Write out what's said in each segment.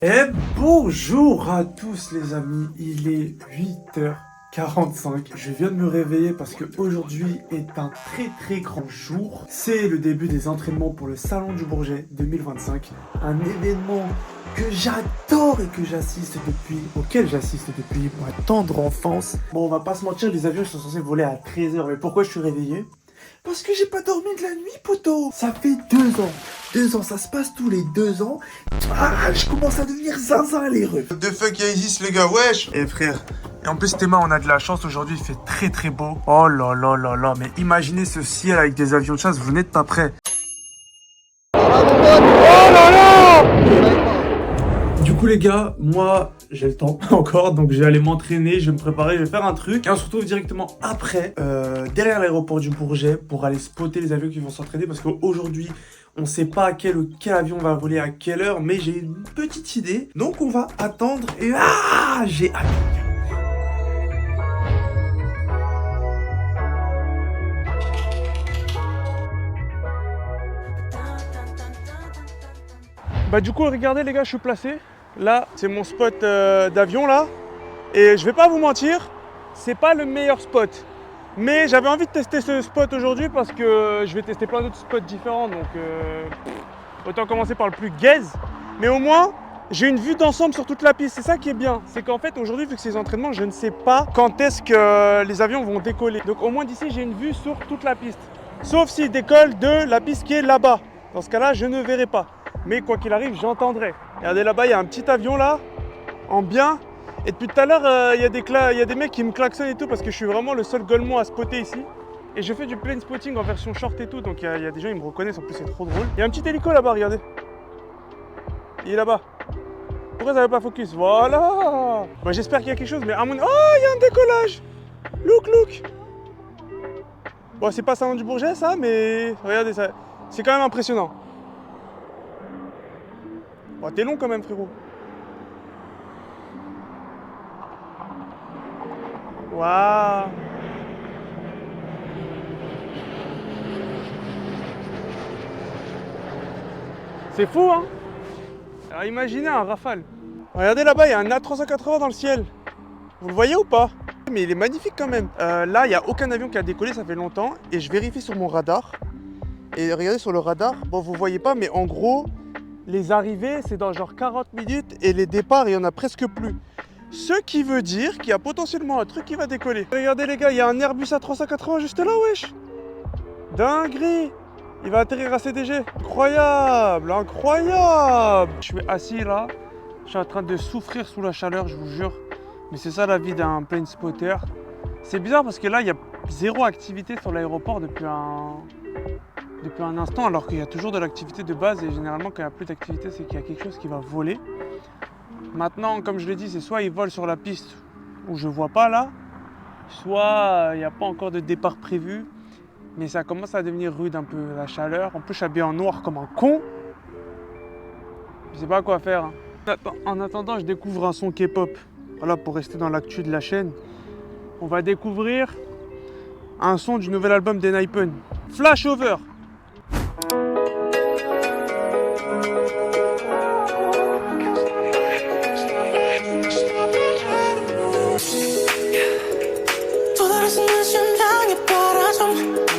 Et bonjour à tous les amis, il est 8h45. Je viens de me réveiller parce que aujourd'hui est un très grand jour. C'est le début des entraînements pour le Salon du Bourget 2025. Un événement que j'adore et auquel j'assiste depuis ma tendre enfance. Bon, on va pas se mentir, les avions sont censés voler à 13h. Mais pourquoi je suis réveillé? Parce que j'ai pas dormi de la nuit, poto. Ça fait 2 ans. 2 ans, ça se passe tous les 2 ans. Ah, je commence à devenir zinzin, les refs. What the fuck existe les gars, wesh. Eh frère, et en plus Théma, on a de la chance aujourd'hui, il fait très beau. Oh là là là là, mais imaginez ce ciel avec des avions de chasse, vous n'êtes pas prêts. Oh là là! Du coup les gars, moi j'ai le temps encore, donc je vais aller m'entraîner, je vais me préparer, je vais faire un truc. Et on se retrouve directement après, derrière l'aéroport du Bourget, pour aller spotter les avions qui vont s'entraîner. Parce qu'aujourd'hui, on sait pas quel avion va voler à quelle heure, mais j'ai une petite idée. Donc on va attendre et j'ai hâte. Bah du coup regardez les gars, je suis placé. Là c'est mon spot d'avion là. Et je vais pas vous mentir, c'est pas le meilleur spot. Mais j'avais envie de tester ce spot aujourd'hui parce que je vais tester plein d'autres spots différents. Donc autant commencer par le plus gaze. Mais au moins j'ai une vue d'ensemble sur toute la piste. C'est ça qui est bien. C'est qu'en fait aujourd'hui, vu que c'est les entraînements, je ne sais pas quand est-ce que les avions vont décoller. Donc au moins d'ici j'ai une vue sur toute la piste. Sauf s'ils décollent de la piste qui est là-bas. Dans ce cas-là, je ne verrai pas. Mais quoi qu'il arrive, j'entendrai. Regardez là-bas, il y a un petit avion là, en bien. Et depuis tout à l'heure, il y a des mecs qui me klaxonnent et tout parce que je suis vraiment le seul golemon à spotter ici. Et je fais du plane spotting en version short et tout, donc il y a des gens qui me reconnaissent, en plus c'est trop drôle. Il y a un petit hélico là-bas, regardez. Il est là-bas. Pourquoi ça veut pas focus? Voilà. Bah, j'espère qu'il y a quelque chose, mais à mon... Oh, il y a un décollage. Look. Bon, c'est pas Salon du Bourget ça, mais regardez ça. C'est quand même impressionnant. Oh, t'es long quand même, frérot. Waouh. C'est fou, hein. Alors imaginez un Rafale. Regardez là-bas, il y a un A380 dans le ciel. Vous le voyez ou pas? Mais il est magnifique quand même. Là, il n'y a aucun avion qui a décollé, ça fait longtemps. Et je vérifie sur mon radar. Et regardez sur le radar, bon vous voyez pas, mais en gros, les arrivées, c'est dans genre 40 minutes et les départs, il n'y en a presque plus. Ce qui veut dire qu'il y a potentiellement un truc qui va décoller. Regardez les gars, il y a un Airbus A380 juste là, wesh. Dinguerie. Il va atterrir à CDG. Incroyable. Je suis assis là, je suis en train de souffrir sous la chaleur, je vous jure. Mais c'est ça la vie d'un plane spotter. C'est bizarre parce que là, il y a zéro activité sur l'aéroport depuis un instant, alors qu'il y a toujours de l'activité de base. Et généralement, quand il n'y a plus d'activité, c'est qu'il y a quelque chose qui va voler. Maintenant, comme je l'ai dit, c'est soit ils volent sur la piste où je vois pas là, soit il n'y a pas encore de départ prévu. Mais ça commence à devenir rude un peu, la chaleur. En plus, je suis habillé en noir comme un con. Je sais pas quoi faire. En attendant, je découvre un son K-pop. Voilà, pour rester dans l'actu de la chaîne. On va découvrir un son du nouvel album d'Enhypen. Flashover.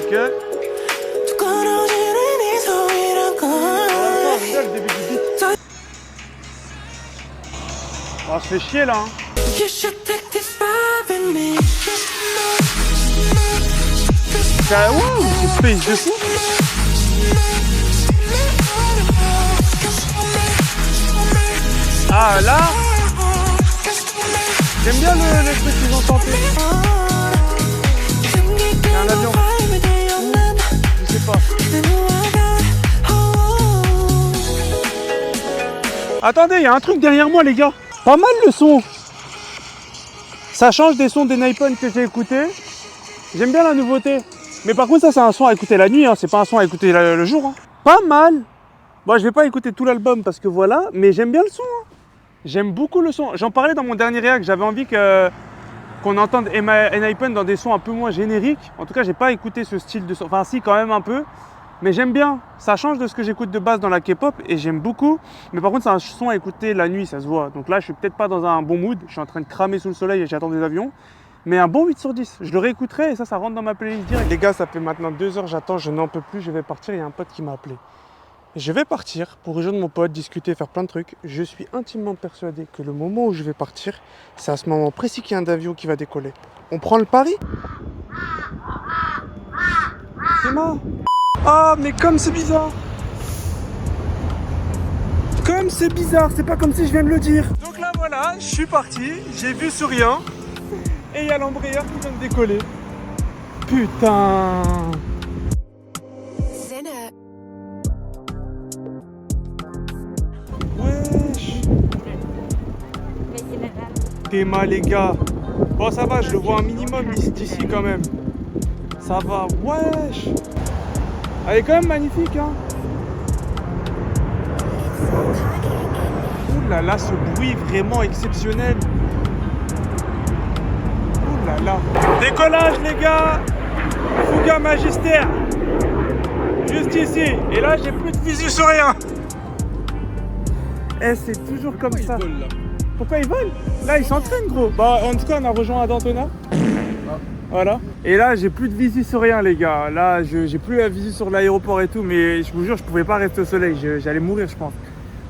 Ok. Oh, se fait chier là. Hein. Wow, c'est space de fou. Ah là, j'aime bien le truc qu'ils ont tenté. Il y a un avion. Je sais pas. Attendez, il y a un truc derrière moi les gars. Pas mal le son. Ça change des sons d'Enhypen que j'ai écoutés. J'aime bien la nouveauté. Mais par contre ça c'est un son à écouter la nuit, hein. C'est pas un son à écouter le jour. Hein. Pas mal. Bon, je vais pas écouter tout l'album parce que voilà, mais j'aime bien le son. Hein. J'aime beaucoup le son. J'en parlais dans mon dernier réact, j'avais envie qu'on entende Enhypen dans des sons un peu moins génériques. En tout cas, j'ai pas écouté ce style de son. Enfin si, quand même un peu. Mais j'aime bien, ça change de ce que j'écoute de base dans la K-pop et j'aime beaucoup. Mais par contre, c'est un son à écouter la nuit, ça se voit. Donc là, je suis peut-être pas dans un bon mood, je suis en train de cramer sous le soleil et j'attends des avions. Mais un bon 8 sur 10, je le réécouterai et ça rentre dans ma playlist direct. Les gars, ça fait maintenant 2 heures, j'attends, je n'en peux plus, je vais partir, il y a un pote qui m'a appelé. Je vais partir pour rejoindre mon pote, discuter, faire plein de trucs. Je suis intimement persuadé que le moment où je vais partir, c'est à ce moment précis qu'il y a un avion qui va décoller. On prend le pari? C'est moi. Ah, mais comme c'est bizarre! Comme c'est bizarre, c'est pas comme si je viens de le dire. Donc là voilà, je suis parti, j'ai vu sur rien. Et il y a l'embrayeur qui vient de décoller. Putain! Wesh! T'es mal les gars. Bon ça va, je le vois un minimum d'ici quand même. Ça va, wesh! Elle est quand même magnifique hein. Ouh là là, ce bruit vraiment exceptionnel. Ouh là là. Décollage les gars. Fuga Magistère. Juste ici. Et là j'ai plus de visu sur rien. Eh c'est toujours comme ça. Pourquoi ils volent? Là ils s'entraînent gros. Bah en tout cas on a rejoint Adantona. Voilà. Et là, j'ai plus de visu sur rien, les gars. Là, j'ai plus la visu sur l'aéroport et tout, mais je vous jure, je pouvais pas rester au soleil. J'allais mourir, je pense.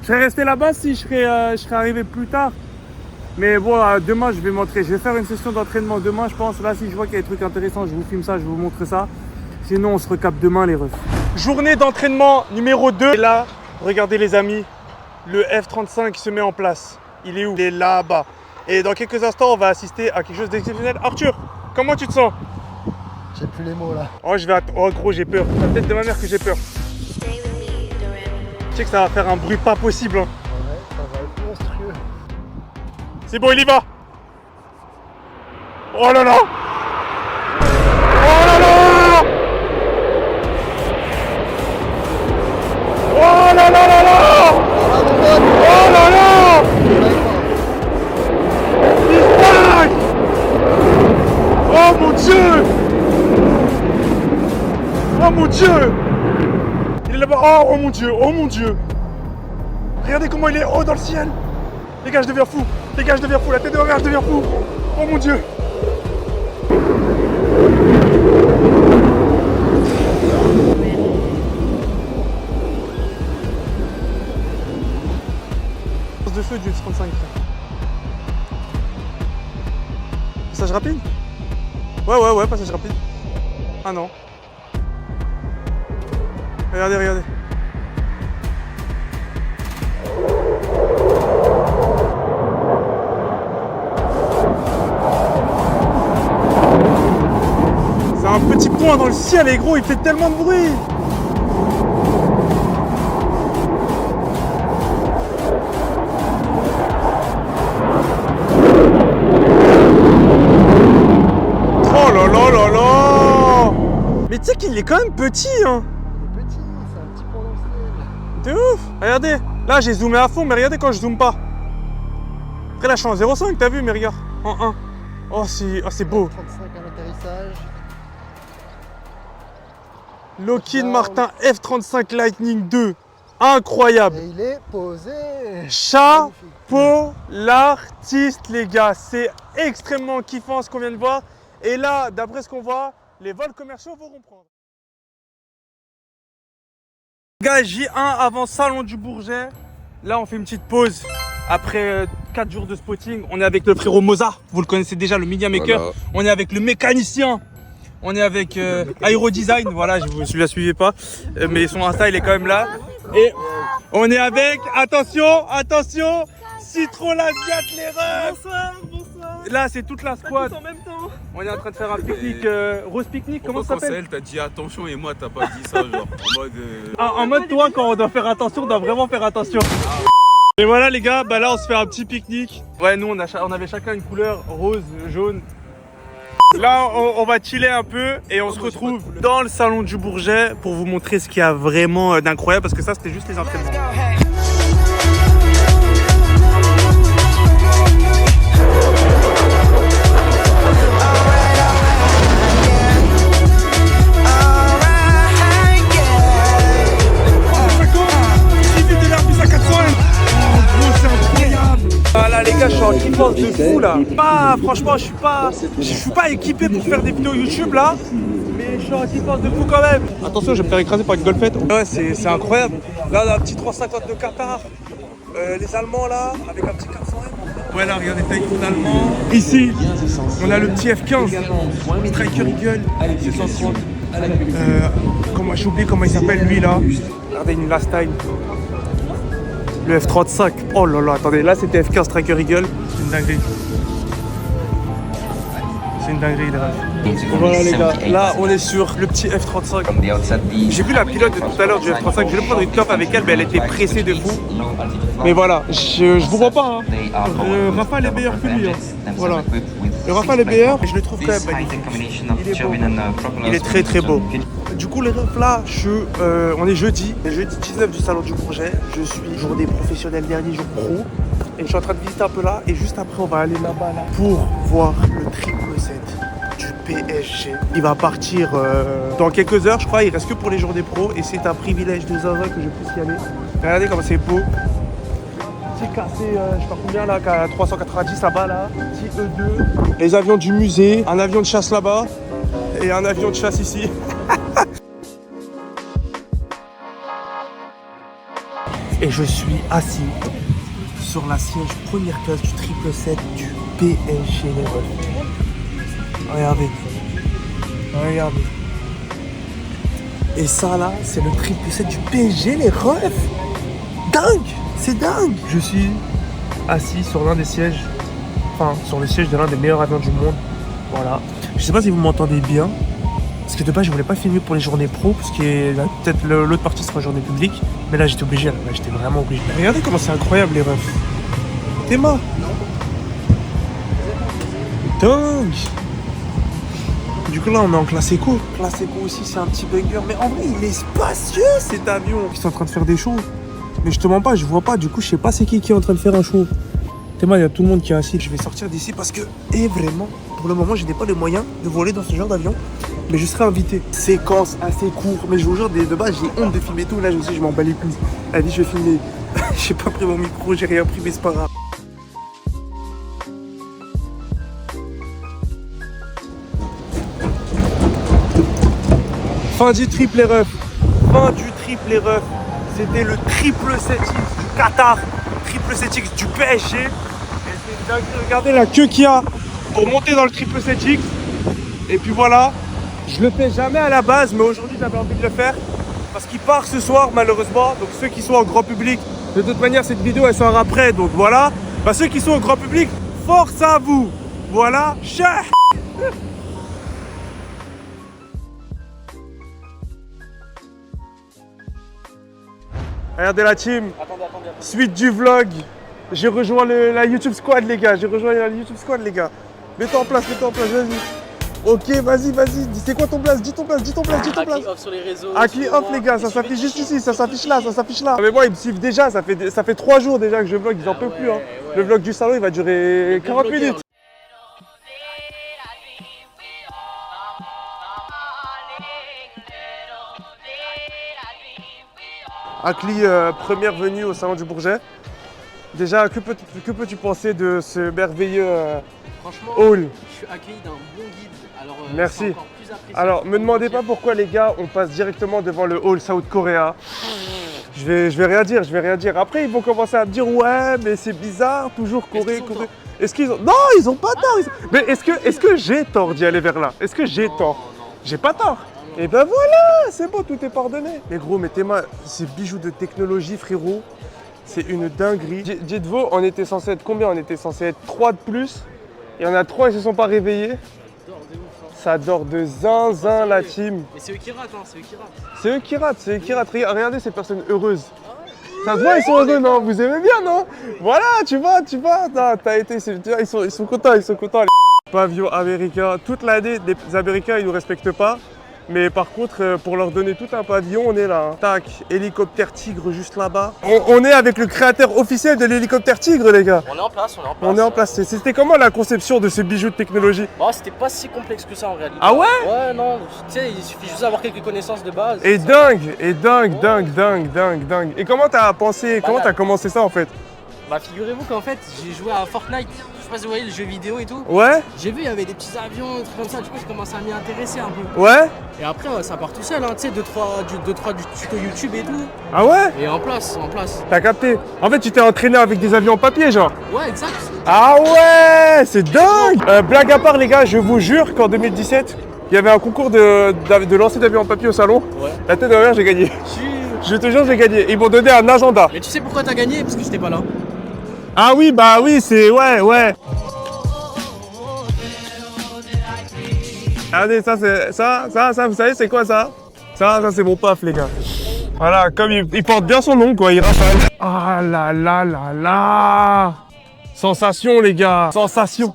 Je serais resté là-bas si je serais arrivé plus tard. Mais bon, demain, je vais montrer. Je vais faire une session d'entraînement demain, je pense. Là, si je vois qu'il y a des trucs intéressants, je vous filme ça, je vous montre ça. Sinon, on se recapte demain, les refs. Journée d'entraînement numéro 2. Et là, regardez, les amis, le F-35 se met en place. Il est où? Il est là-bas. Et dans quelques instants, on va assister à quelque chose d'exceptionnel. Arthur! Comment tu te sens? J'ai plus les mots là. Oh, oh gros, j'ai peur. C'est la tête de ma mère que j'ai peur. Tu sais que ça va faire un bruit pas possible. Hein. Ouais, ça va être monstrueux. C'est bon, il y va. Oh là là. Oh là là. Oh là là là là. Oh là là. Oh mon Dieu! Oh mon Dieu! Il est là-bas. Oh, oh mon Dieu! Oh mon Dieu! Regardez comment il est haut dans le ciel! Les gars, je deviens fou! Les gars, je deviens fou! La tête de ma mère, je deviens fou! Oh mon Dieu! De feu du F-35. Passage rapide? Ouais, passage rapide. Ah non. Regardez, regardez. C'est un petit point dans le ciel et gros, il fait tellement de bruit. Mais tu sais qu'il est quand même petit hein. Il est petit, c'est un petit point dans le ciel. De ouf. Regardez, là j'ai zoomé à fond, mais regardez quand je zoome pas. Après là je suis en 0,5, t'as vu, mais regarde, en 1. Oh c'est beau. 35 à l'atterrissage. Lockheed Martin F-35 Lightning 2. Incroyable. Et il est posé. Chapeau l'artiste les gars. C'est extrêmement kiffant ce qu'on vient de voir. Et là, d'après ce qu'on voit, les vols commerciaux vont reprendre. Gars, J1 avant Salon du Bourget. Là, on fait une petite pause. Après 4 jours de spotting, on est avec le frérot Mozart. Vous le connaissez déjà, le Media Maker. Voilà. On est avec le mécanicien. On est avec Aero Design. Voilà, je ne la suivais pas. Mais son Insta, il est quand même là. Et on est avec, attention, Citron l'Asiat, les refs. Bonsoir. Là, c'est toute la squad. Tous en même temps. On est en train de faire un pique-nique, rose pique-nique, comment ça s'appelle? T'as dit attention et moi t'as pas dit ça, genre en mode. En mode, toi, quand on doit faire attention, on doit vraiment faire attention. Et voilà, les gars, bah là, on se fait un petit pique-nique. Ouais, nous, on avait chacun une couleur rose, jaune. Là, on va chiller un peu et on se retrouve dans le salon du Bourget pour vous montrer ce qu'il y a vraiment d'incroyable parce que ça, c'était juste les entraînements. là les gars, je suis en kiffance de fou là. Franchement, je suis pas équipé pour faire des vidéos YouTube là, mais je suis en kiffance de fou quand même. Attention, je vais me faire écraser par une golfette. Ouais, c'est incroyable. Là, on a un petit 350 de Qatar. Les Allemands là, avec un petit 400M. Ouais, là, regardez, Typhoon allemand. Ici, on a le petit F15. Striker Eagle, c'est 130. J'ai oublié comment il s'appelle lui là. Regardez une last time. Le F35. Oh là là, attendez, là c'était F15 Striker Eagle. C'est une dinguerie. C'est une dinguerie les rêves. Voilà les gars, là on est sur le petit F35. J'ai vu la pilote de tout à l'heure du F35, je vais prendre une clope avec elle, mais elle était pressée de fou. Mais voilà, je vous vois pas. Hein. Rafale est meilleur que lui. Hein. Voilà. Le Rafale est meilleur, mais je le trouve quand même magnifique. Il est beau. Il est très très beau. Du coup les refs là, on est jeudi 19 du salon du Bourget. Je suis journée professionnelle, dernier jour pro. Et je suis en train de visiter un peu là. Et juste après on va aller là-bas là, pour voir le triple set du PSG. Il va partir dans quelques heures je crois. Il reste que pour les journées pro. Et c'est un privilège de zinzin que je puisse y aller. Regardez comme c'est beau. Petit cassé, je sais pas combien là, 390 là-bas là. Petit E2. Les avions du musée. Un avion de chasse là-bas. Et un avion de chasse ici. Et je suis assis sur la siège première classe du triple set du PSG les refs. Regardez. Regardez. Et ça là, c'est le triple set du PSG les refs. Dingue. C'est dingue. Je suis assis sur l'un des sièges, enfin sur le siège de l'un des meilleurs avions du monde. Voilà. Je sais pas si vous m'entendez bien. Parce que de base je voulais pas filmer pour les journées pro, parce que peut-être l'autre partie sera journée publique. Mais là j'étais obligé, là j'étais vraiment obligé. Regardez comment c'est incroyable les refs. Théma. Dingue. Du coup là on est en classe éco. Classe éco aussi c'est un petit banger. Mais en vrai il est spacieux cet avion. Ils sont en train de faire des shows. Mais je te mens pas, je vois pas. Du coup je sais pas c'est qui est en train de faire un show. Théma, il y a tout le monde qui est assis. Je vais sortir d'ici parce que, et vraiment, pour le moment je n'ai pas les moyens de voler dans ce genre d'avion. Mais je serai invité. Séquence assez courte. Mais je vous jure, de base, j'ai honte de filmer tout. Là, je me suis dit, je m'en bats les couilles. Elle dit, je vais filmer. J'ai pas pris mon micro, j'ai rien pris, mais c'est pas grave. Fin du triple ref. Fin du triple ref. C'était le triple 7X du Qatar. Triple 7X du PSG. Et c'est dingue. Regardez la queue qu'il y a pour monter dans le triple 7X. Et puis voilà. Je le fais jamais à la base, mais aujourd'hui j'avais envie de le faire parce qu'il part ce soir malheureusement. Donc ceux qui sont en grand public, de toute manière cette vidéo elle sort après, donc voilà. Bah, ceux qui sont au grand public, force à vous. Voilà, cher. Regardez la team. Attendez. Suite du vlog. J'ai rejoint la YouTube Squad les gars. Mets-toi en place, vas-y. Ok, vas-y. C'est quoi ton place? Dis ton place. Akli off sur les réseaux. Akli off les gars, ça s'affiche juste ici, ça s'affiche là. Ah, mais moi ils me suivent déjà, ça fait 3 jours déjà que je vlog, ils en peuvent plus. Hein. Ouais. Le vlog du salon il va durer 40 minutes. Akli, première venue au salon du Bourget. Déjà, que peux-tu penser de ce merveilleux Franchement, hall? Je suis accueilli d'un bon guide. Alors, merci. Alors, me demandez pas pourquoi les gars, on passe directement devant le hall South Korea. Je vais rien dire. Après, ils vont commencer à me dire ouais, mais c'est bizarre, toujours Corée. Est-ce qu'ils ont... Non, ils ont pas tort. Mais est-ce que j'ai tort d'y aller vers là? Est-ce que j'ai tort? J'ai pas tort. Et ben voilà, c'est bon, tout est pardonné. Mais gros, mettez-moi ces bijoux de technologie, frérot. C'est une dinguerie. Dites-vous, on était censé être combien? On était censé être 3 de plus. Il y en a 3, ils se sont pas réveillés. Ça dort de zinzin la team. Mais c'est eux qui ratent, C'est eux qui ratent. Regardez ces personnes heureuses. Ça se voit, ils sont heureux, non? Vous aimez bien, non? Voilà, tu vois. T'as été, ils sont contents, les pavillon américain. Toute l'année, les Américains, ils nous respectent pas. Mais par contre, pour leur donner tout un pavillon, on est là. Hein. Tac, hélicoptère Tigre juste là-bas. On est avec le créateur officiel de l'hélicoptère Tigre, les gars. On est en place. C'était comment la conception de ce bijou de technologie? Bon, c'était pas si complexe que ça en réalité. Ah ouais? Ouais, non. Tu sais, il suffit juste d'avoir quelques connaissances de base. Et dingue. Et comment t'as pensé, comment t'as commencé ça en fait? Bah figurez-vous qu'en fait j'ai joué à Fortnite, je sais pas si vous voyez le jeu vidéo et tout. Ouais. J'ai vu il y avait des petits avions, des trucs comme ça, du coup j'ai commencé à m'y intéresser un peu. Ouais. Et après ça part tout seul, hein, tu sais, 2-3 du tuto YouTube et tout. Ah ouais. Et en place. T'as capté. En fait, tu t'es entraîné avec des avions en papier, genre. Ouais, exact. Ah ouais, c'est dingue. Blague à part, les gars, je vous jure qu'en 2017, il y avait un concours de lancer d'avions en papier au salon. Ouais. La tête de ma mère, j'ai gagné. Je te jure, j'ai gagné. Ils m'ont donné un agenda. Mais tu sais pourquoi t'as gagné? Parce que j'étais pas là. Ah oui, bah oui, c'est... Ouais. Regardez, ça, c'est... Ça, vous savez, c'est quoi, ça? Ça, c'est mon paf, les gars. Voilà, comme il porte bien son nom, quoi, il rafale. Ah là là là là. Sensation, les gars. Sensation.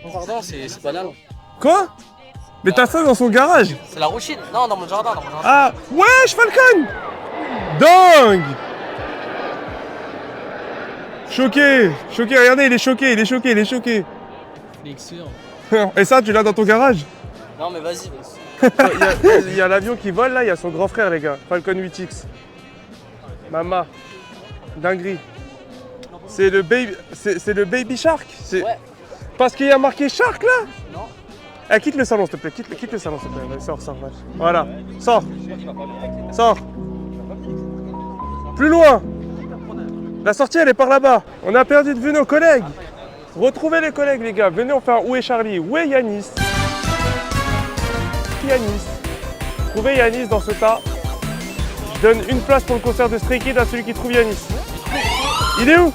Mon jardin, c'est banal. Quoi? Mais t'as ça dans son garage? C'est la routine. Non, dans mon jardin, Ah, wesh, Falcon! Dingue! Choqué, regardez, il est choqué. Flexure. Et ça, tu l'as dans ton garage? Non, mais vas-y. Il y a l'avion qui vole là, il y a son grand frère, les gars. Falcon 8X. Mama. Dinguerie. C'est le baby shark. Ouais. Parce qu'il y a marqué shark là? Non. Eh, quitte le salon, s'il te plaît. Quitte le salon, s'il te plaît. Vas-y, sors. Voilà. Sors. Plus loin. La sortie, elle est par là-bas. On a perdu de vue nos collègues. Retrouvez les collègues, les gars. Venez, on fait un Où est Charlie? Où est Yanis? Trouvez Yanis dans ce tas. Je donne une place pour le concert de Stray Kids à celui qui trouve Yanis. Il est où?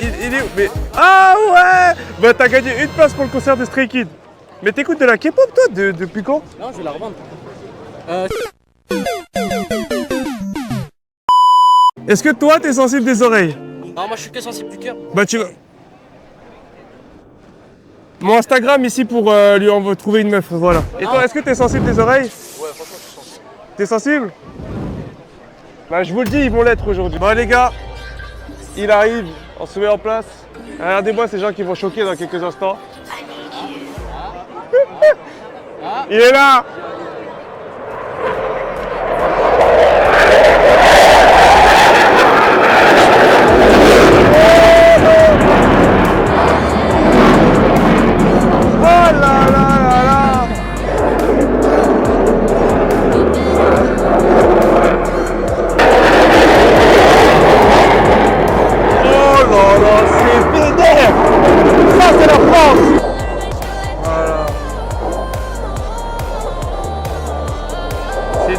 Il est où? Mais... Ah ouais! Bah t'as gagné une place pour le concert de Stray Kids. Mais t'écoutes de la K-pop toi depuis quand? Non, je vais la revendre. Est-ce que toi t'es sensible des oreilles? Non, moi je suis que sensible du cœur. Bah tu vas... Mon Instagram ici pour lui trouver une meuf, voilà. Et toi, est-ce que t'es sensible des oreilles? Ouais, franchement, je suis sensible. T'es sensible? Bah je vous le dis, ils vont l'être aujourd'hui. Bon les gars, il arrive, on se met en place. Regardez-moi ces gens qui vont choquer dans quelques instants. Il est là!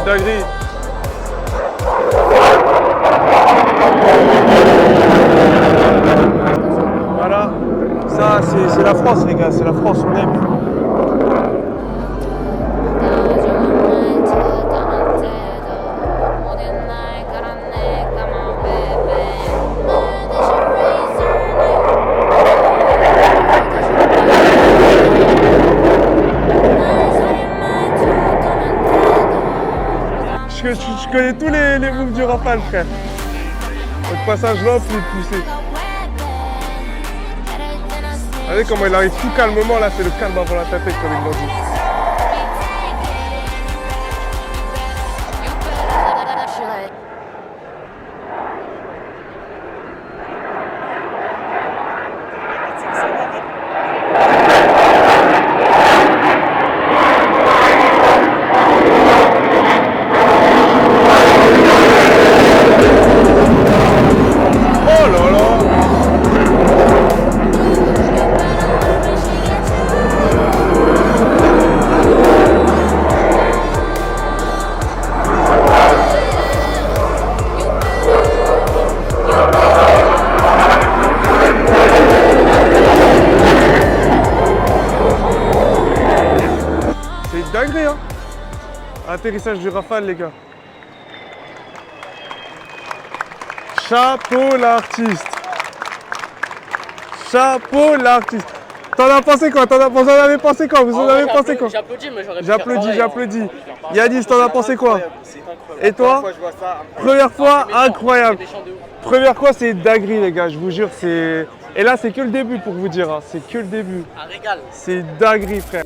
Dinguerie. Voilà, ça c'est la France les gars, c'est la France, on aime. Je connais tous les moves du Rafale, frère. Le passage là, plus poussé. Regardez comment il arrive tout calmement là, c'est le calme avant la tempête comme ils l'ont dit. Dinguerie hein. Atterrissage du Rafale les gars. Chapeau l'artiste. Chapeau l'artiste. T'en as pensé quoi? Vous en avez pensé quoi? Vous en avez pensé quoi? J'applaudis, mais j'aurais pu faire pareil, J'applaudis. hein. Yanis, t'en as pensé quoi? Et toi? Première fois, incroyable. Première fois, c'est dinguerie les gars, je vous jure, c'est... Et là, c'est que le début pour vous dire, hein. C'est que le début. Un régal. C'est dinguerie frère.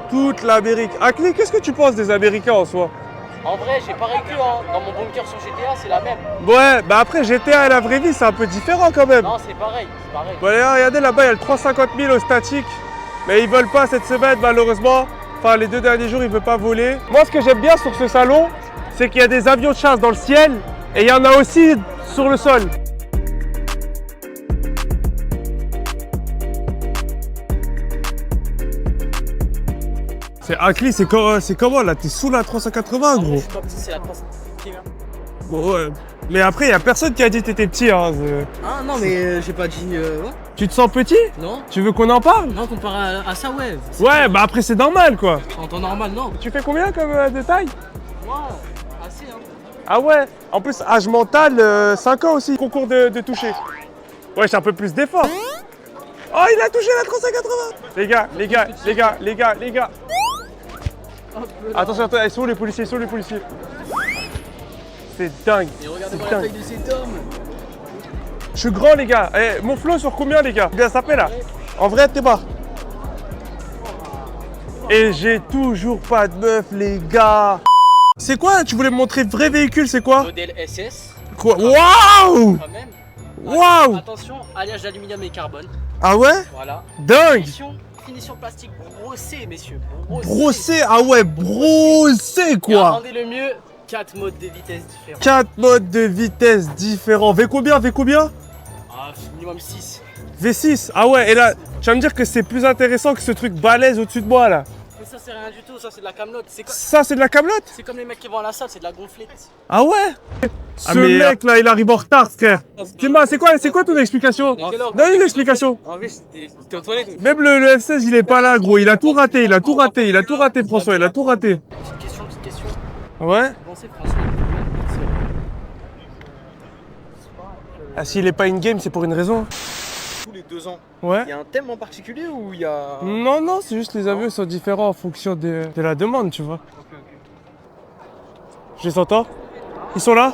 Toute l'Amérique. Akli, qu'est-ce que tu penses des Américains en soi? En vrai, j'ai pareil que hein. Dans mon bunker sur GTA, c'est la même. Ouais, bah après GTA et la vraie vie, c'est un peu différent quand même. Non, c'est pareil, c'est pareil. Bon, là, regardez là-bas, il y a le 350 000 au statique. Mais ils veulent pas cette semaine, malheureusement. Enfin, les 2 derniers jours, ils veulent pas voler. Moi, ce que j'aime bien sur ce salon, c'est qu'il y a des avions de chasse dans le ciel et il y en a aussi sur le sol. C'est Akli, c'est comment là? T'es sous la 380, gros. Je suis pas petit, c'est la 300. Bon, ouais. Mais après, il y a personne qui a dit que t'étais petit. Hein. Ah non, mais j'ai pas dit. Ouais. Tu te sens petit? Non. Tu veux qu'on en parle? Non, comparé à ça, ouais. Ouais, bah après, c'est normal quoi. En temps normal, non. Tu fais combien comme de taille? Moi, assez, hein. Ah ouais. En plus, âge mental, 5 ans aussi. Concours de toucher. Ouais, j'ai un peu plus d'effort. Oh, il a touché la 380. Les gars. Attention, ils sont où les policiers? C'est dingue. Et regardez-moi la taille de cet homme. Je suis grand, les gars. Eh, mon flow sur combien, les gars? Bien sapé là. En vrai, t'es bas. Et j'ai toujours pas de meuf, les gars. C'est quoi? Tu voulais me montrer vrai véhicule, c'est quoi? Modèle SS. Quoi? Waouh! Quand même. Waouh! Attention, alliage d'aluminium et carbone. Ah ouais? Voilà. Dingue! Finition plastique brossée, messieurs. Brossé, ah ouais, brossé Et quoi! attendez le mieux, 4 modes de vitesse différents. 4 modes de vitesse différents. V combien? Ah, minimum 6. V6, ah ouais, et là, tu vas me dire que c'est plus intéressant que ce truc balèze au-dessus de moi là. Mais ça, c'est rien du tout, ça, c'est de la camelote. Ça, c'est de la camelote? C'est comme les mecs qui vont à la salle, c'est de la gonflette. Ah ouais? Ce mec là, il arrive en retard, frère. Tima, c'est quoi ton explication? Donne une explication. En vrai, j'étais aux toilettes. Même le F16, il est pas là, gros. Il a tout raté, François, il a tout raté. Petite question. Ouais? Pensez François. Ah, s'il est pas in-game, c'est pour une raison. Tous les 2 ans. Ouais? Il y a un thème en particulier ou il y a... Non, c'est juste les avions sont différents en fonction de la demande, tu vois. Je les entends? Ils sont là?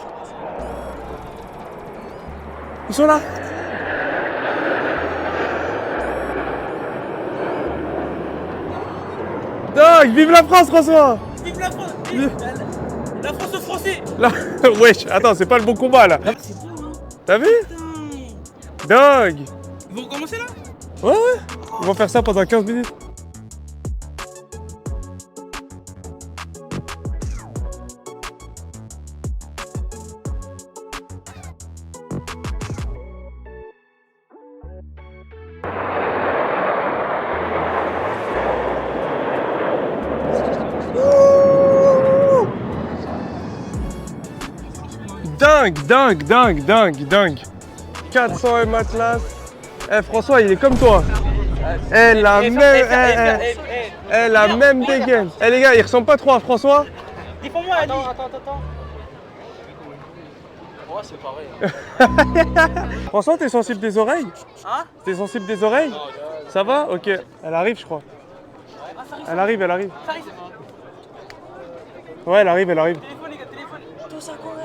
Dingue! Vive la France, François! Vive la France! La France aux Français! Là, wesh, attends, c'est pas le bon combat là. T'as vu? Dingue! Vous recommencez là? Ouais. On va faire ça pendant 15 minutes. Dingue. 400 M Atlas. Eh François, il est comme toi. La même dégaine. Eh les gars, il ressemble pas trop à François. Dis-moi, attends. Ouais, c'est pareil. François, t'es sensible des oreilles? Hein? T'es sensible des oreilles? Ça va? Ok. Elle arrive, je crois. Elle arrive. Ça arrive. Ouais, elle arrive. Téléphone, les gars, téléphone. Tous à courir.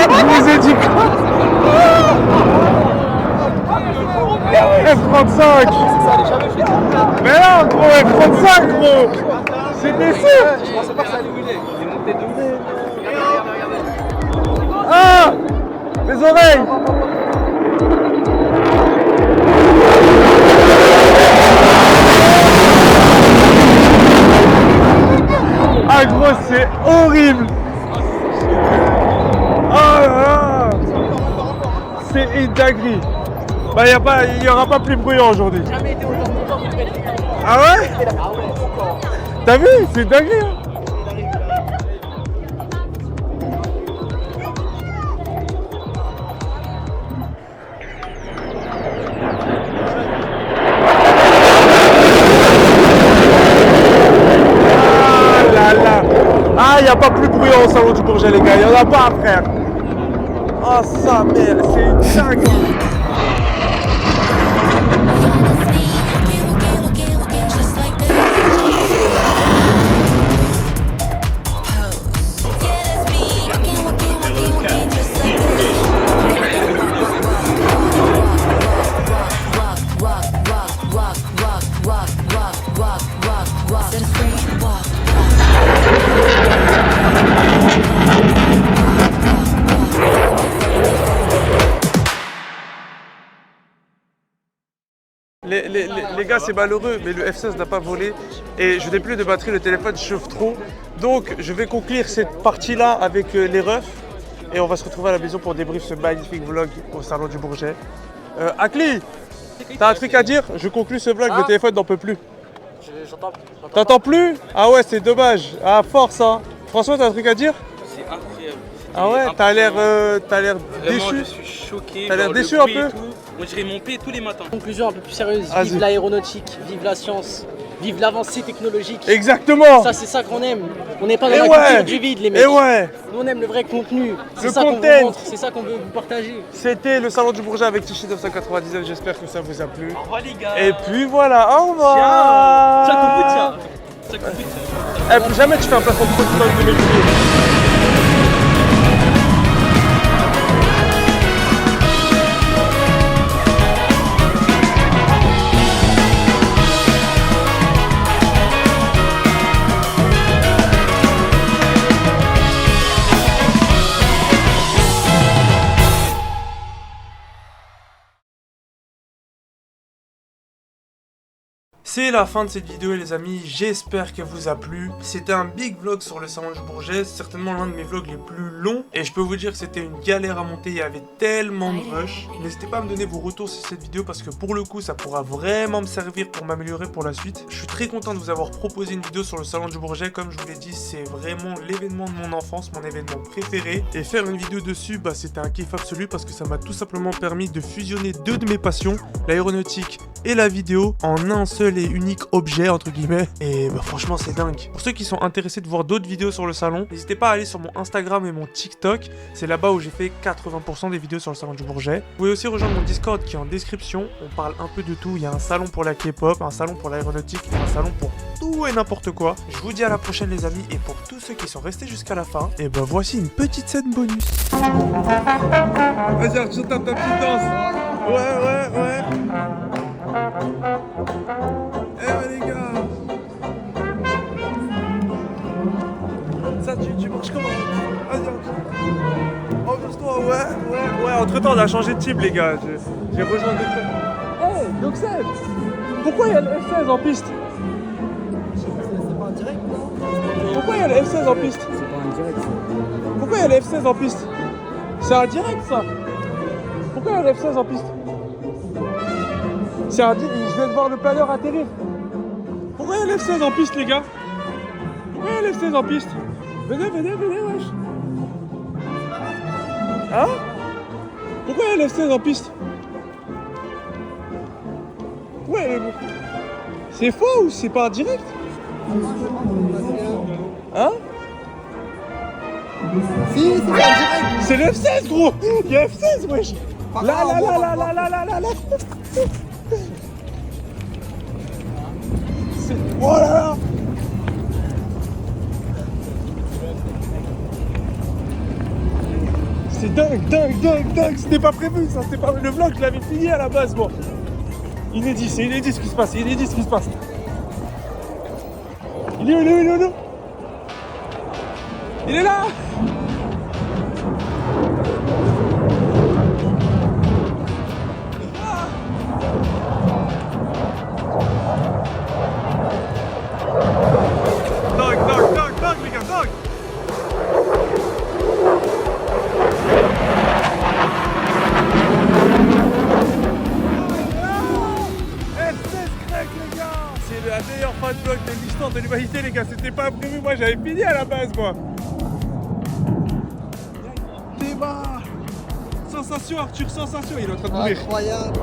Je vous ai dit quoi? F35. Mais non, gros, F35, gros. C'était sûr. Je pensais pas que ça allait rouler. Il est monté de ouf. Ah, mes oreilles. Ah gros, c'est horrible. Oh là là. C'est une dinguerie. Bah il y aura pas plus bruyant aujourd'hui. Jamais été autant content de mettre. Ah ouais? Ah ouais, encore. T'as vu? C'est une dinguerie hein. Ah, il n'y a pas plus bruyant au salon du Bourget, les gars. Il n'y en a pas, frère. Oh, sa mère, c'est une dingue. les gars, c'est malheureux, mais le F16 n'a pas volé et je n'ai plus de batterie, le téléphone chauffe trop. Donc, je vais conclure cette partie-là avec les refs et on va se retrouver à la maison pour débrief ce magnifique vlog au Salon du Bourget. Akli, t'as un truc à dire? Je conclue ce vlog, le téléphone n'en peut plus. J'entends. T'entends plus? Ah ouais, c'est dommage. Ah, force, hein. François, t'as un truc à dire? C'est incroyable. Ah ouais, t'as l'air Vraiment, déçu. je suis choqué. T'as l'air genre, déçu le un bruit et peu? tout. Moi, je dirais mon P tous les matins. Conclusion un peu plus sérieuse. Vas-y. Vive l'aéronautique, vive la science, vive l'avancée technologique. Exactement. Ça, c'est ça qu'on aime. On n'est pas dans Et la ouais. culture du vide, les mecs. Et ouais, Nous, on aime le vrai contenu. Le C'est ça qu'on vous content. montre, c'est ça qu'on veut vous partager. c'était le Salon du Bourget avec Tichy 999. J'espère que ça vous a plu. Au revoir, les gars. Et puis voilà, au revoir. Ciao. Eh, plus jamais tu fais un placement de produit dans une de mes vidéos. C'est la fin de cette vidéo les amis, j'espère qu'elle vous a plu. C'était un big vlog sur le Salon du Bourget, certainement l'un de mes vlogs les plus longs. Et je peux vous dire que c'était une galère à monter, il y avait tellement de rush. N'hésitez pas à me donner vos retours sur cette vidéo parce que pour le coup ça pourra vraiment me servir pour m'améliorer pour la suite. Je suis très content de vous avoir proposé une vidéo sur le Salon du Bourget, comme je vous l'ai dit c'est vraiment l'événement de mon enfance, mon événement préféré. Et faire une vidéo dessus, bah c'était un kiff absolu parce que ça m'a tout simplement permis de fusionner deux de mes passions, l'aéronautique et la vidéo, en un seul et unique objet entre guillemets. Et bah franchement c'est dingue. Pour ceux qui sont intéressés de voir d'autres vidéos sur le salon, n'hésitez pas à aller sur mon Instagram et mon TikTok. C'est là-bas où j'ai fait 80% des vidéos sur le Salon du Bourget. Vous pouvez aussi rejoindre mon Discord qui est en description. On parle un peu de tout. Il y a un salon pour la K-pop, un salon pour l'aéronautique et un salon pour tout et n'importe quoi. Je vous dis à la prochaine les amis. Et pour tous ceux qui sont restés jusqu'à la fin, et bah voici une petite scène bonus. Vas-y Arthur, tape ta petite danse. Ouais. Eh ouais les gars. Ça tu marches comment? Vas-y ambiance-toi, ouais. Entre temps on a changé de team les gars. J'ai rejoint d'autres. Hey Doxel, pourquoi il y a le F16 en piste? C'est pas en direct, non? Pourquoi il y a le F16 en piste? C'est pas en direct. Pourquoi il y a le F16 en piste? C'est un direct ça. Pourquoi il y a le F16 en piste? C'est un direct, je viens de voir le planeur atterrir. Pourquoi il y a le F16 en piste les gars? Pourquoi il y a le F16 en piste? Venez wesh. Hein? Pourquoi il y a le F16 en piste? Ouais, c'est faux ou c'est pas en direct? Hein? Si, c'est pas en direct. C'est le F16 gros! Il y a F16 wesh! Là. Oh là là! C'est dingue! C'était pas prévu ça, c'était pas le vlog, je l'avais fini à la base moi. Inédit, c'est inédit ce qui se passe, Il est où? Il est là! Dog, les gars, dog! F16 crack les gars! C'est la meilleure fin de vlog de l'histoire de l'humanité les gars, c'était pas prévu, moi j'avais fini à la base moi! Débat! Sensation Arthur, sensation, il est en train de mourir! Incroyable.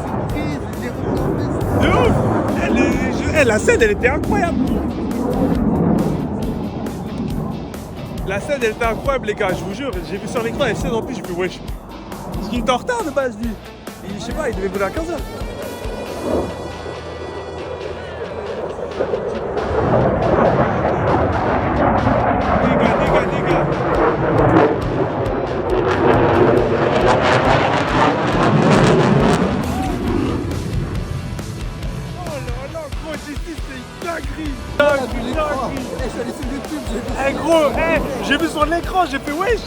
C'est prise, il est revenu en piste. De ouf! La scène elle était incroyable! La scène elle était incroyable les gars, je vous jure, j'ai vu sur l'écran la scène en plus, j'ai fait wesh. Parce qu'il était en retard de base lui. Je sais pas, il devait voler à 15h. Dégâts. Oh là là, gros, justice, c'est une dinguerie. Je suis allé sur YouTube, j'ai vu. Eh gros, j'ai vu sur l'écran, j'ai fait wesh.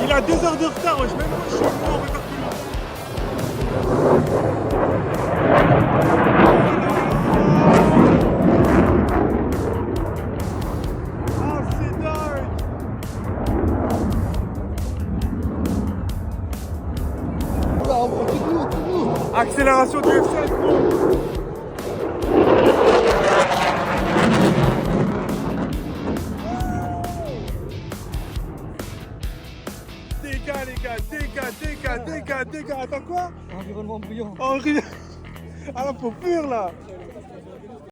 Il a 2 heures de retard, wesh, même moi je suis en retard que lui. l'accélération du F5, gros. Dégâts, les gars, dégâts. Attends quoi? Environnement bruyant. Henri. Ah là, faut fuir là.